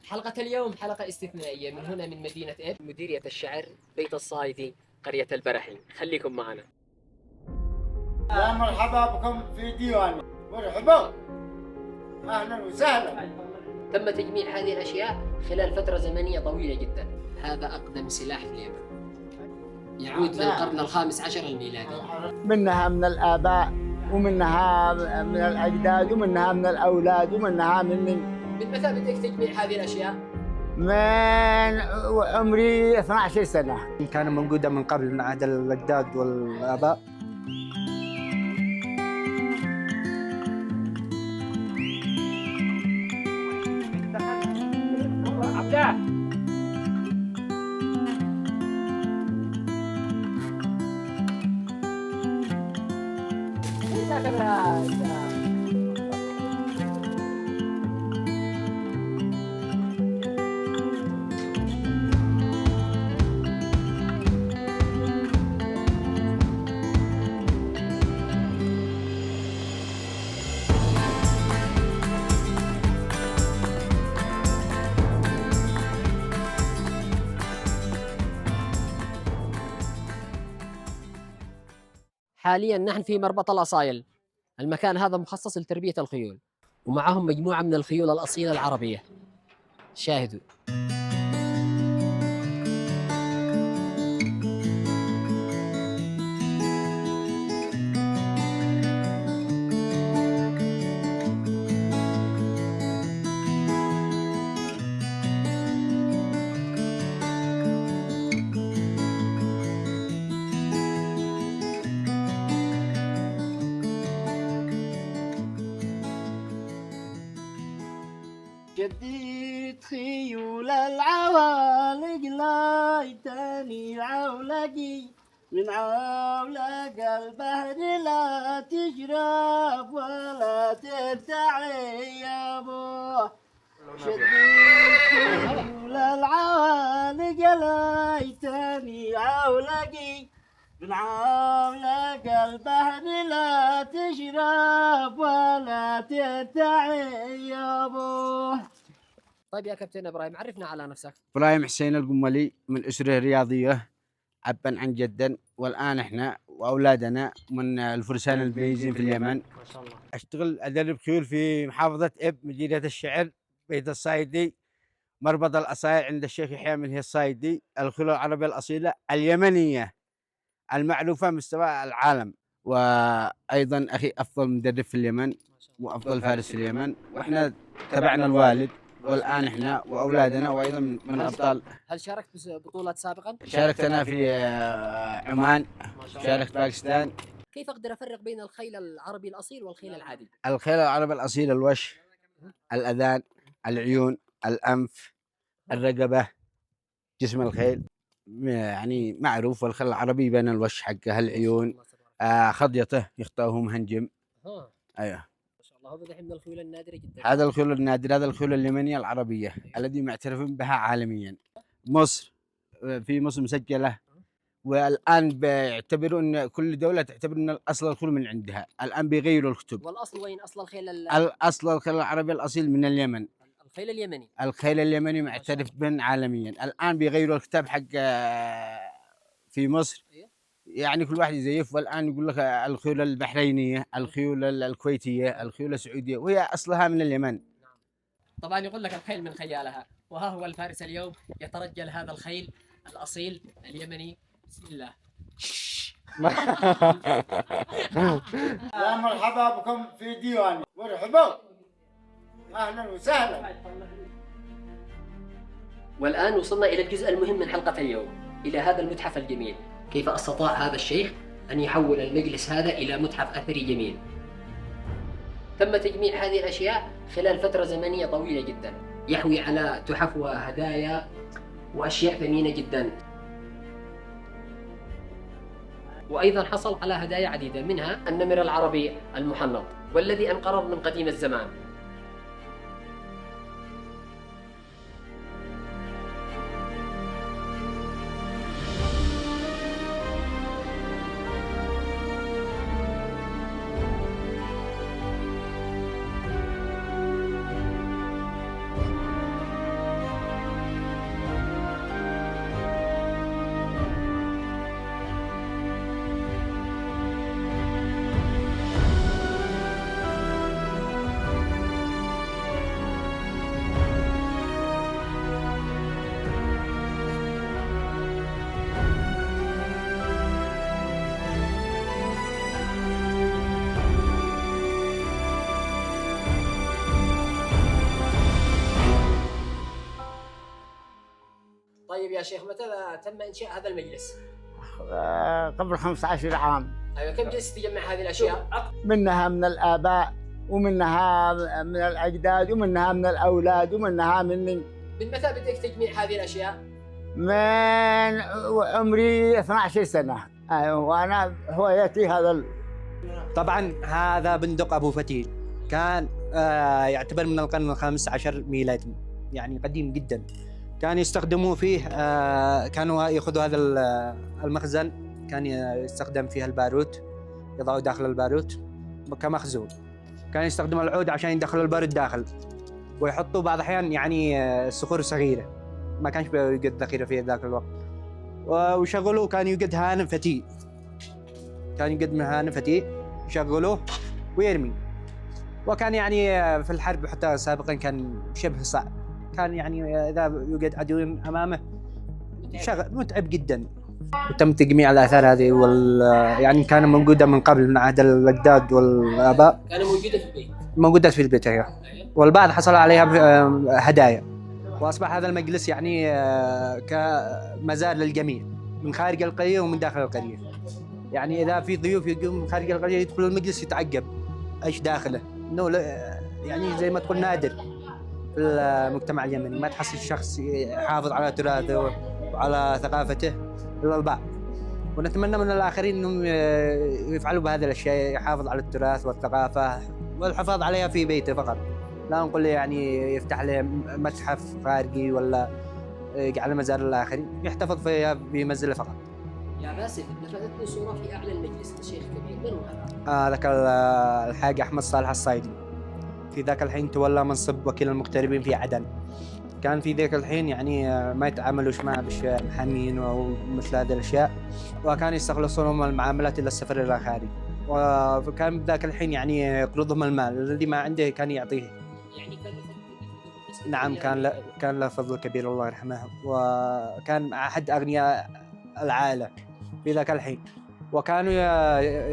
حلقة اليوم حلقة استثنائية من هنا من مدينة إب، مديرية الشعر، بيت الصايدي، قرية البرحي. خليكم معنا. يا مرحبا بكم في ديواني. مرحبا، اهلا وسهلا. تم تجميع هذه الأشياء خلال فترة زمنية طويلة جدا. هذا أقدم سلاح في اليمن، يعود للقرن الخامس عشر الميلادي. منها من الآباء ومنها من الأجداد ومنها من الأولاد ومنها من متى بدأت تجميع هذه الأشياء؟ من عمري 12 سنة. كان موجودة من قبل من عهد الأجداد والآباء. حاليا نحن في مربط الأصايل. المكان هذا مخصص لتربية الخيول، ومعهم مجموعة من الخيول الأصيلة العربية. شاهدوا. جديد خيول العوالق لايتني عولقي من عولق البحر لا تشرب ولا ترتعي يا ابوه. جديد خيول العوالق لايتني عولقي من عولق البحر لا تشرب ولا ترتعي يا ابوه. طيب يا كابتن إبراهيم، عرفنا على نفسك. إبراهيم حسين القملي من أسرة رياضية أبا عن جدا، والآن إحنا وأولادنا من الفرسان البيزين في اليمن. ما شاء الله. أشتغل أدرب خيول في محافظة إب، مديرية الشعر، بيت الصايدي، مربط الأصايل عند الشيخ يحيى من هي الصايدي. الخيول العربية الأصيلة اليمنية المعروفة مستوى العالم، وأيضا أخي أفضل مدرب في اليمن وأفضل فارس في اليمن. وإحنا تبعنا الوالد، والآن إحنا وأولادنا وأيضا من أبطال. هل شاركت ببطولات سابقا؟ شاركت أنا في عمان، ما شاء الله. شاركت باكستان. كيف أقدر أفرق بين الخيل العربي الأصيل والخيل العادي؟ الخيل العربي الأصيل الوش، الأذان، العيون، الأنف، الرقبة، جسم الخيل يعني معروف. والخيل العربي بين الوش حقه، العيون، خضيته يخطوه مهنجم. أيوه، ما شاء الله. هذا دحين من الخيول النادرة جدا. هذا الخيول النادر، هذا الخيول اليمنية العربية الذي معترفين بها عالميا. مصر، في مصر مسجلة، والآن بيعتبروا أن كل دولة تعتبر أن الأصل الخيول من عندها. الآن بيغيروا الكتب. والأصل وين؟ أصل الخيل الأصل الخيل العربي الأصيل من اليمن. الخيل اليمني. الخيل اليمني معترف به عالميا. الآن بيغيروا الكتاب حق في مصر، يعني كل واحد يزيف. والآن يقول لك الخيول البحرينية، الخيول الكويتية، الخيول السعودية، وهي أصلها من اليمن. طبعا يقول لك الخيل من خيالها، وها هو الفارس اليوم يترجل هذا الخيل الأصيل اليمني. بسم الله. يا مرحبا بكم في ديواني. مرحبا، اهلا وسهلا. والآن وصلنا إلى الجزء المهم من حلقة اليوم، إلى هذا المتحف الجميل. كيف استطاع هذا الشيخ أن يحول المجلس هذا إلى متحف أثري جميل؟ تم تجميع هذه الأشياء خلال فترة زمنية طويلة جدا، يحوي على تحف وهدايا وأشياء ثمينة جدا. وأيضا حصل على هدايا عديدة، منها النمر العربي المحنط والذي انقرض من قديم الزمان. طيب يا شيخ، متى تم إنشاء هذا المجلس؟ قبل 15 عام. أيوة، كم جلست تجمع هذه الأشياء؟ منها من الآباء، ومنها من الأجداد، ومنها من الأولاد، ومنها مني. من متى بدأت تجميع هذه الأشياء؟ من عمري 12 سنة. أيوة، وأنا هوايتي هذا. طبعا هذا بندق أبو فتيل، كان يعتبر من القرن الخامس عشر ميلادي، يعني قديم جدا. كان يستخدموا فيه كانوا يأخذوا هذا المخزن، كان يستخدم فيها الباروت، يضعوا داخل الباروت كمخزون. كان يستخدموا العود عشان يدخلوا البارود داخل، ويحطوا بعض الأحيان يعني صخور صغيرة، ما كانش يوجد ذخيرة في ذاك الوقت. ويشغلوا، كان يوجد هانم فتيل، كان يوجد من هانم فتيل يشغلوه ويرمي. وكان يعني في الحرب حتى سابقا كان شبه صعب، كان يعني إذا يوجد عدو أمامه متعب جدا. تم تجميع الآثار هذه يعني كانت موجودة من قبل، من عهد الأجداد والآباء، كانت موجودة في البيت. موجودة في البيت أيوة. والبعض حصل عليها هدايا، وأصبح هذا المجلس يعني كمزار للجميع من خارج القرية ومن داخل القرية. يعني إذا في ضيوف يجوا من خارج القرية يدخلوا المجلس يتعجب إيش داخله، إنه يعني زي ما تقول نادر في المجتمع اليمني، ما تحصل شخص يحافظ على تراثه وعلى ثقافته إلا البعض. ونتمنى من الآخرين إنهم يفعلوا بهذه الأشياء، يحافظ على التراث والثقافة والحفاظ عليها في بيته فقط، لا نقول يعني يفتح له متحف خارجي ولا يجعل مزار للآخرين، يحتفظ فيها بمنزله فقط. يا باسل، لفتتني صورة في أعلى المجلس لشيخ كبير، من هو هذا؟ ذاك الحاج أحمد صالح الصايدي، في ذاك الحين تولى منصب وكيل المغتربين في عدن. كان في ذاك الحين يعني ما يتعاملوش مع محامين أو مثل هذه الأشياء، وكان يستخلصونهم المعاملات إلى السفر إلى الخارج. وكان ذاك الحين يعني يقرضهم المال الذي ما عنده كان يعطيه. يعني نعم، كان له فضل كبير الله يرحمه، وكان أحد أغنياء العائلة في ذاك الحين، وكانوا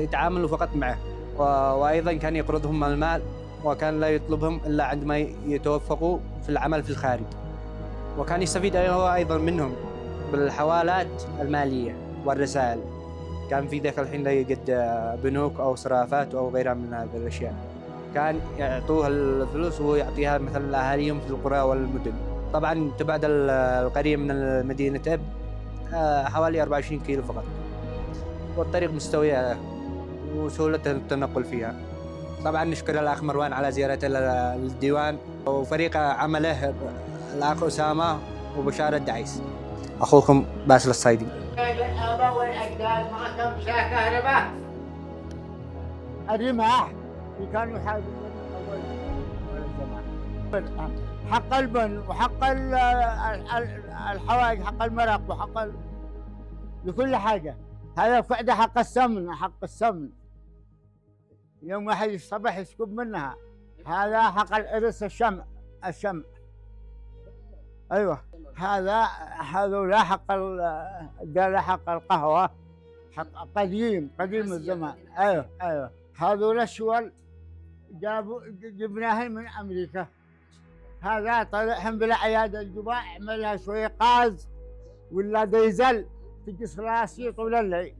يتعاملوا فقط معه، وأيضا كان يقرضهم المال، وكان لا يطلبهم إلا عندما يتوفقوا في العمل في الخارج. وكان يستفيد هو أيضا منهم بالحوالات المالية والرسائل. كان في ذاك الحين لا يوجد بنوك أو صرافات أو غيرها من هذه الأشياء، كان يعطوه الفلوس وهو يعطيها مثلا لأهاليهم في القرى والمدن. طبعا تبعد القرية من مدينة أب حوالي 24 كيلو فقط، والطريق مستوية وسهولة التنقل فيها. طبعا نشكر الأخ مروان على زيارته للديوان، وفريق عمله الأخ أسامة وبشار الدعيس. أخوكم باسل الصايدي. الآباء والأجداد ما كان فيها كهرباء. الرماح كانوا يحاربون أول زمان. حق البن وحق الحوائج، حق المرق وحق لكل حاجة. هذا فعده حق السمن، حق السمن. يوم واحد الصبح يسكب منها. هذا حق الإرس، الشمع. أيوة، هذا حق حق القهوة، حق قديم الزمان. أيوة هذول الشوال جبناهن من أمريكا. هذا طلعهم بالأعياد الجباع، عملها شوية غاز ولا ديزل تقص راسي طول الليل.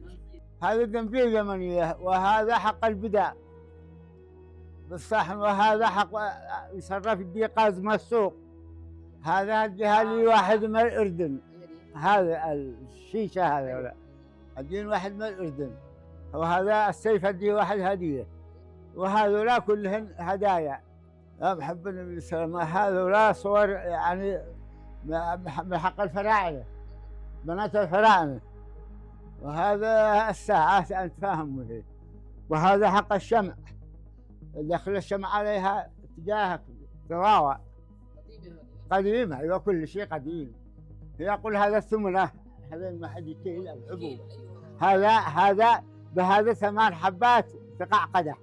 هذا جنبيه يمنية، وهذا حق البداء بالصحن، وهذا حق يصرف يدي غاز من السوق. هذا اديها لي واحد من الأردن، هذا الشيشة هذا ولا ادين واحد من الأردن، وهذا السيف اديه واحد هدية، وهذولا كلهن هدايا. بحب النبي صلى الله عليه وسلم. هذولا صور يعني من حق الفراعنة، بنات الفراعنة. وهذا الساعة أنت فاهم وهي. وهذا حق الشمع، دخل الشمع عليها تجاهك تراوى قديمة. أيوة كل شيء قديم. يقول هذا الثمنة، هذا ما حد يكيل العبو. هذا بهذا 8 حبات تقع قدح.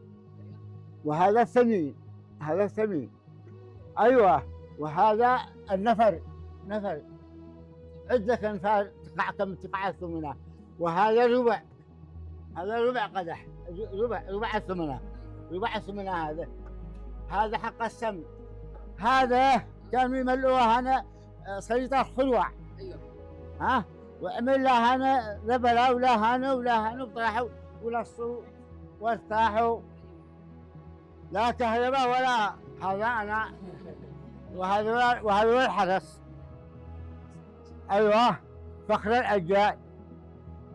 وهذا الثمين، هذا الثمين. أيوة، وهذا النفر، عدة أنفار تقع كم تقع الثمنة. وهذا ربع، هذا ربع قدح، ربع الثمنة. هذا حق السمن. هذا كانوا يملؤوها هنا سليطة الخلوع. ها، وعمل لا هنا ذبلة ولا هنا ولا هنا وطاحوا ولصوا وارتاحوا، لا كهرباء ولا هذا أنا وهذول الحرس. أيوه، فخر الأجيال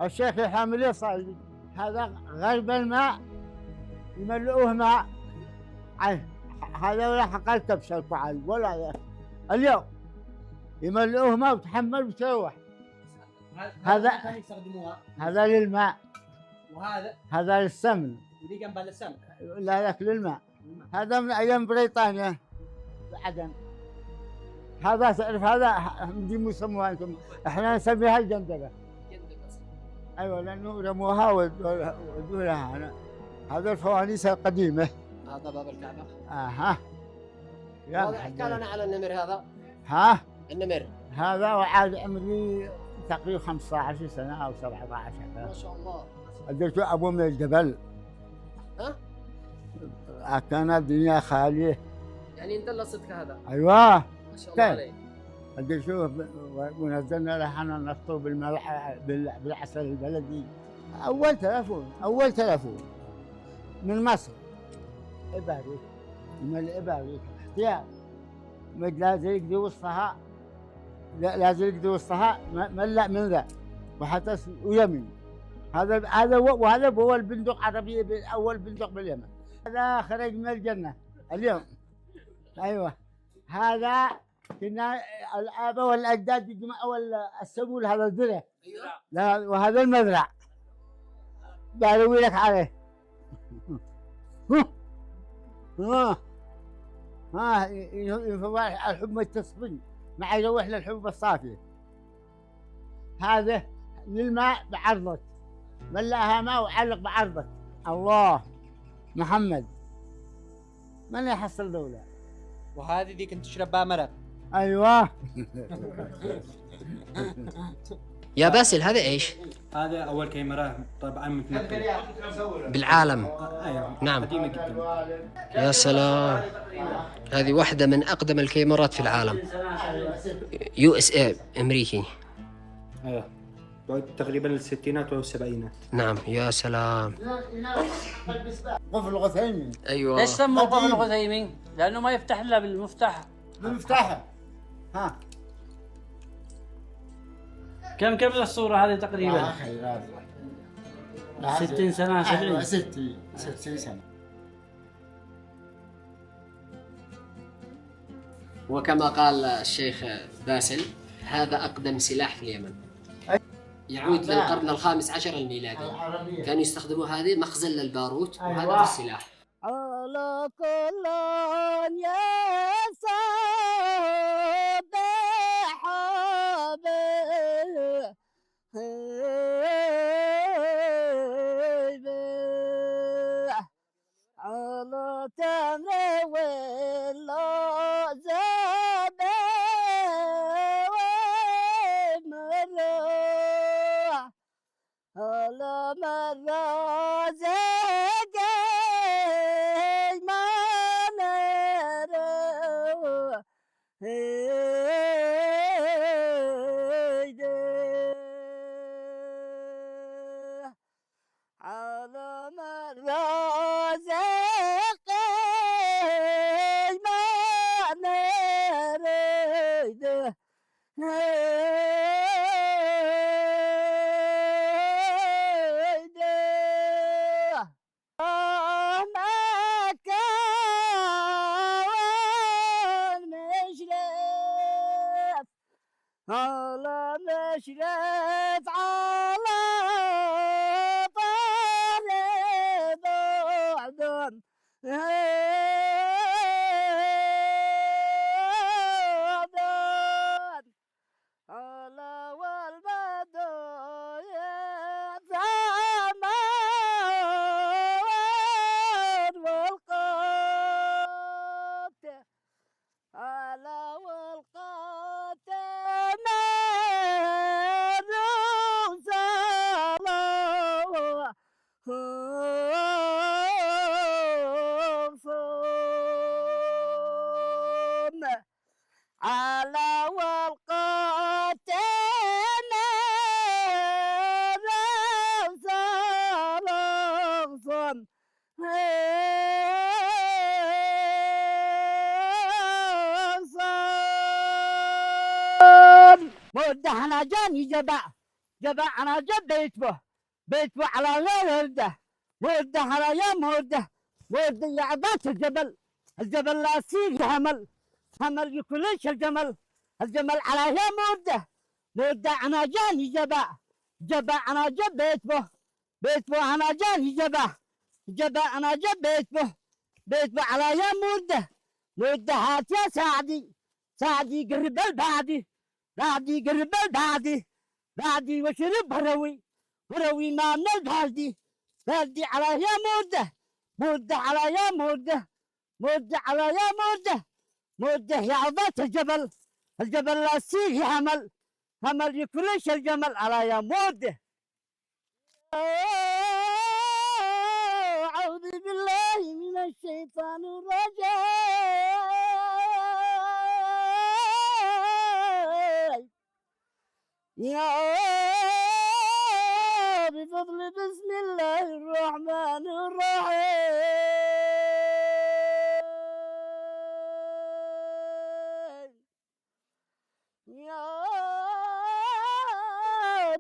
الشيخ الحامل الصايدي، هذا غرب الماء يملؤوه ماء. هذا ولا حقل كبش الفعل ولا ذا. اليوم يملؤوه ماء وتحمل وتروح. هذا كانوا يستخدموها. هذا للماء، هذا للسمن. ودي جنب السمك. لا ذاك للماء. هذا من أيام بريطانيا بعدن. هذا تعرف هذا دي يسموها أنتم، احنا نسميها الجندبة. ايوه لانه رموها ودوا لها هنا. هذا الفوانيس القديمة. هذا باب الكعبة. اها. واضح احكي لنا على النمر هذا. ها؟ النمر هذا وعاد عمري تقريبا 15 سنة أو 17 ما شاء الله. قدرت أبو من الجبل. ها؟ كانت الدنيا خالية. يعني انت اللي صدق هذا. أيوه. ما شاء الله طيب. عليك. قدر شوف ونزلنا لحنا نسطو بالعسل البلدي. أول تلفون من مصر. إباريك من الإباريك احتياط. لازم يقدر وسطها، لازم يقدر وسطها ملأ من ذا وحتى ويمن. وهذا هو البندق عربي، أول بندق باليمن. هذا خرج من الجنة اليوم. أيوه هذا كنا الآباء والأجداد يجمعوا السبول هذا الزرع. لا وهذا المزرع بروي لك عليه. ها ينفضح الحب التصفي مع يروح للحب الصافي. هذا للماء بعرضك، ملأها ماء وعلق بعرضك. الله محمد من يحصل دولة. وهذه دي كنت تشرب بها مرق. ايوه. يا باسل هذا ايش؟ هذا اول كاميرا طبعا متنقل بالعالم. ايوه نعم. قديمه جدا. يا سلام، هذه واحدة من أقدم الكاميرات في العالم. USA أمريكي. ايوه تقريبا الستينات والسبعينات. نعم يا سلام. قفل الغثيمي. أيوة. ليش سموه قفل الغثيمي؟ لأنه ما يفتح إلا بالمفتاح. بالمفتاحة. ها كم قبل الصورة هذه تقريبا؟ 60 سنة 70. 60 سنة. وكما قال الشيخ باسل هذا أقدم سلاح في اليمن، يعود للقرن الخامس عشر الميلادي. كانوا يستخدموا هذه مخزن للباروت وهذا في السلاح. على كل يا صباح على تمر ولا زبا ومرة على مرة زقاي ما نرى على مرة زقاي ما نرى على مشرف على طالب بعدهم على والبدو يتزامر والقوت على والقوت مر مودة أنا جاني جبع أنا جب بيتبه على غير ورده مودة على يا مودة يا عباس الجبل لا يصير همل يكلش الجمل على يا مودة أنا جاني جبع أنا جب بيتبه أنا جاني جبع أنا جب بيتبه على يا مودة هات يا سعدي قرب البعدي قرب بعدي وشرب هروي ما من البالدي على يا مودة على يا مودة على يا مودة يا عضات الجبل لا يصير همل يكلش الجمل على يا مودة. أعوذ بالله من الشيطان الرجيم يا بفضل بسم الله الرحمن الرحيم يا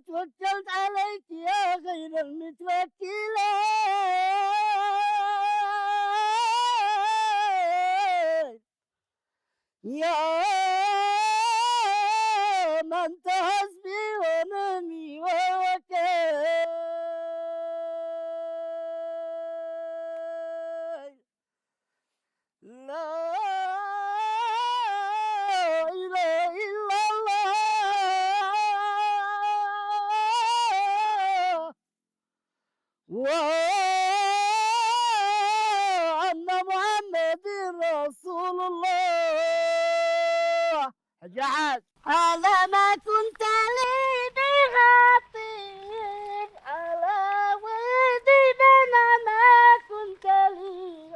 توكلت عليك يا غير المتوكلين يا من تحسبي ونمي ووكيل لا إله إلا الله وأن محمد رسول الله. جعل على ما كنت لي بخاطر على ودي بنا ما كنت لي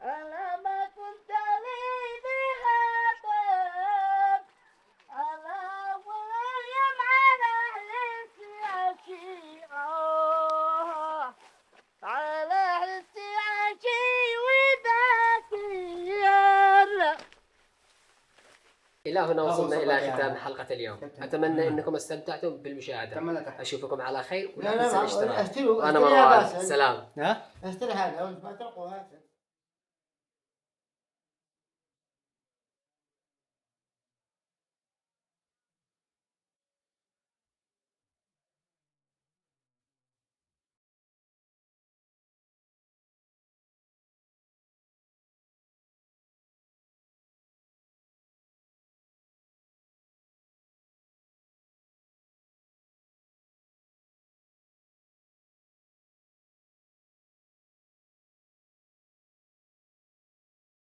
على ما كنت لي بخاطر على ويم على حلتي عشيرة على حلتي عشي وذاكر. إلى هنا وصلنا إلى ختام حلقة اليوم. أتمنى أنكم استمتعتم بالمشاهدة. أشوفكم على خير ولا تنسوا الاشتراك. وأنا مروان. سلام. اشتري هذا وانت ما تلقوا هذا.